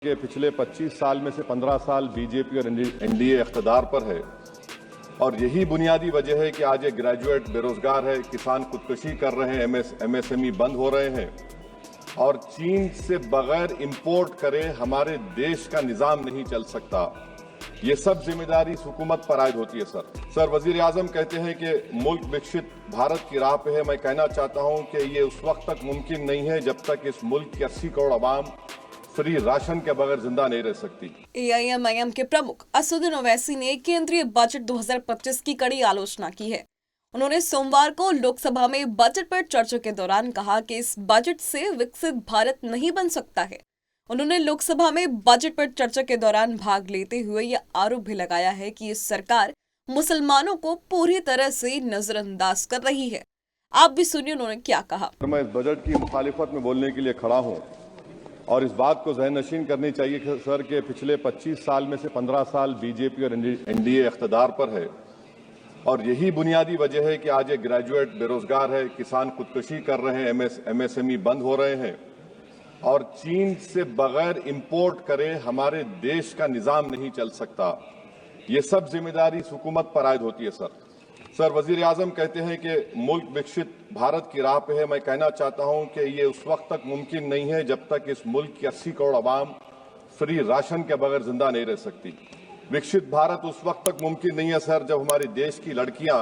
के पिछले 25 साल में से 15 साल बीजेपी और एनडीए इख्तिदार पर है और यही बुनियादी वजह है कि आज एक ग्रेजुएट बेरोजगार है, किसान खुदकुशी कर रहे हैं, एमएसएमई बंद हो रहे हैं और चीन से बगैर इंपोर्ट करे हमारे देश का निजाम नहीं चल सकता। ये सब जिम्मेदारी इस हुकूमत पर आयद होती है। सर वजीर आजम कहते हैं कि मुल्क विकसित भारत की राह पे है। मैं कहना चाहता हूं कि ये उस वक्त तक मुमकिन नहीं है जब तक इस मुल्क के 80 करोड़ आवाम फ्री राशन के बगैर जिंदा नहीं रह सकती। एआईएमआईएम के प्रमुख असदुद्दीन ओवैसी ने केंद्रीय बजट 2025 की कड़ी आलोचना की है। उन्होंने सोमवार को लोकसभा में बजट पर चर्चा के दौरान कहा कि इस बजट से विकसित भारत नहीं बन सकता है। उन्होंने लोकसभा में बजट पर चर्चा के दौरान भाग लेते हुए यह आरोप भी लगाया है कि इस सरकार मुसलमानों को पूरी तरह से नजरअंदाज कर रही है। आप भी सुनिए उन्होंने क्या कहा। मैं इस बजट की मुखालिफत में बोलने के लिए खड़ा हूं और इस बात को ज़हन नशीन करनी चाहिए कि सर के पिछले 25 साल में से 15 साल बीजेपी और एनडीए इख्तिदार पर है और यही बुनियादी वजह है कि आज एक ग्रेजुएट बेरोजगार है, किसान खुदकुशी कर रहे हैं, एमएसएमई बंद हो रहे हैं और चीन से बगैर इंपोर्ट करे हमारे देश का निजाम नहीं चल सकता। ये सब जिम्मेदारी इस हुकूमत पर आयद होती है। सर वजीर आजम कहते हैं कि मुल्क विकसित भारत की राह पे है। मैं कहना चाहता हूं कि ये उस वक्त तक मुमकिन नहीं है जब तक इस मुल्क की 80 करोड़ आवाम फ्री राशन के बगैर जिंदा नहीं रह सकती। विकसित भारत उस वक्त तक मुमकिन नहीं है सर जब हमारे देश की लड़कियां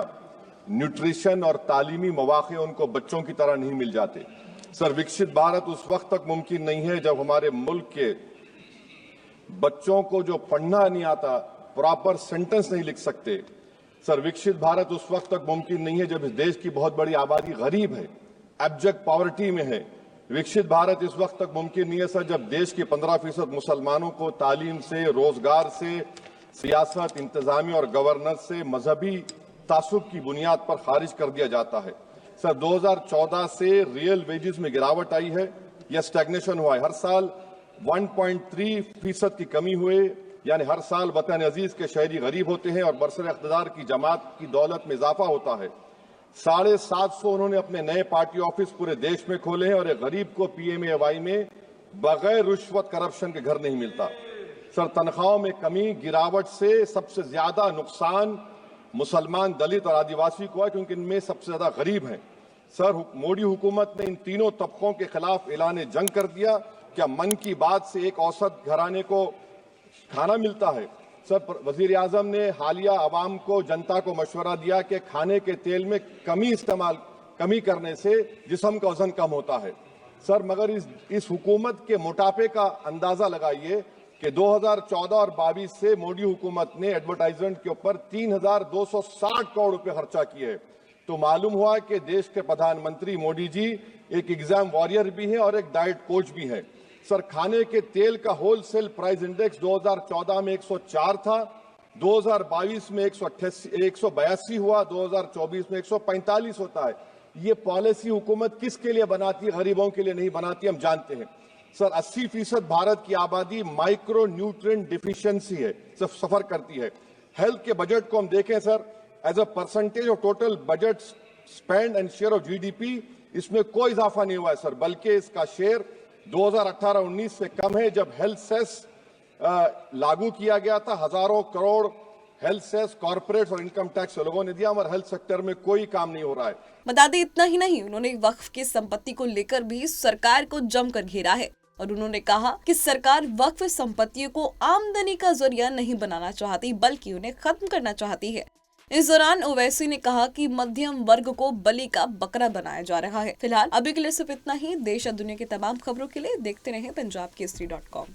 न्यूट्रिशन और तालीमी मौके उनको बच्चों की तरह नहीं मिल जाते। सर विकसित भारत उस वक्त तक मुमकिन नहीं है जब हमारे मुल्क के बच्चों को जो पढ़ना नहीं आता, प्रॉपर सेंटेंस नहीं लिख सकते। सर विकसित भारत उस वक्त तक मुमकिन नहीं है जब इस देश की बहुत बड़ी आबादी गरीब है, एब्जेक्ट पॉवर्टी में है। विकसित भारत इस वक्त तक मुमकिन नहीं है सर जब देश के 15% मुसलमानों को तालीम से, रोजगार से, सियासत, इंतजामी और गवर्नेंस से मजहबी तासुब की बुनियाद पर खारिज कर दिया जाता है। सर 2014 से रियल वेजेस में गिरावट आई है या स्टैग्नेशन हुआ है। हर साल 1.3% की कमी हुए, यानी हर साल वतन अजीज के शहरी गरीब होते हैं और बरसर इख्तिदार की जमात की दौलत में इजाफा होता है। 750 उन्होंने अपने नए पार्टी ऑफिस पूरे देश में खोले हैं और एक गरीब को पीएमएवाई में बगैर रिश्वत करप्शन के घर नहीं मिलता। सर तनख्वाहों में कमी, गिरावट से सबसे ज्यादा नुकसान मुसलमान, दलित और आदिवासी को है क्योंकि इनमें सबसे ज्यादा गरीब हैं। सर मोदी हुकूमत ने इन तीनों तबकों के खिलाफ ऐलान जंग कर दिया। क्या मन की बात से एक औसत घराने को खाना मिलता है? सर वजीर आजम ने हालिया आवाम को, जनता को मशवरा दिया कि खाने के तेल में कमी करने से जिस्म का वजन कम होता है। सर मगर इस हुकूमत के मोटापे का अंदाजा लगाइए कि 2014 और 22 से मोदी हुकूमत ने एडवर्टाइजमेंट के ऊपर 3,260 करोड़ रुपए खर्चा किए। तो मालूम हुआ कि देश के प्रधानमंत्री मोदी जी एक एग्जाम वॉरियर भी हैं और एक डाइट कोच भी हैं। सर खाने के तेल का होलसेल प्राइस इंडेक्स 2014 में 104 था, 2022 में 182 हुआ, 2024 में 145 होता है। ये पॉलिसी हुकूमत किसके लिए बनाती है? गरीबों के लिए नहीं बनाती, हम जानते हैं। सर 80% भारत की आबादी माइक्रो न्यूट्रिएंट डिफिशियंसी है, सफर करती है। हेल्थ के बजट को हम देखें sir, as a percentage of total budget spend and share of GDP, इसमें कोई इजाफा नहीं हुआ है सर, बल्कि इसका शेयर 2018-19 से कम है। जब हेल्थ सेस लागू किया गया था, हजारों करोड़ हेल्थ सेस कॉर्पोरेट और इनकम टैक्स लोगों ने दिया, हमारे हेल्थ सेक्टर में कोई काम नहीं हो रहा है। बता दें इतना ही नहीं, उन्होंने वक्फ की संपत्ति को लेकर भी सरकार को जमकर घेरा है और उन्होंने कहा कि सरकार वक्फ संपत्तियों को आमदनी का जरिया नहीं बनाना चाहती बल्कि उन्हें खत्म करना चाहती है। इस दौरान ओवैसी ने कहा कि मध्यम वर्ग को बलि का बकरा बनाया जा रहा है। फिलहाल अभी के लिए सिर्फ इतना ही। देश और दुनिया की तमाम खबरों के लिए देखते रहें पंजाब केसरी.com।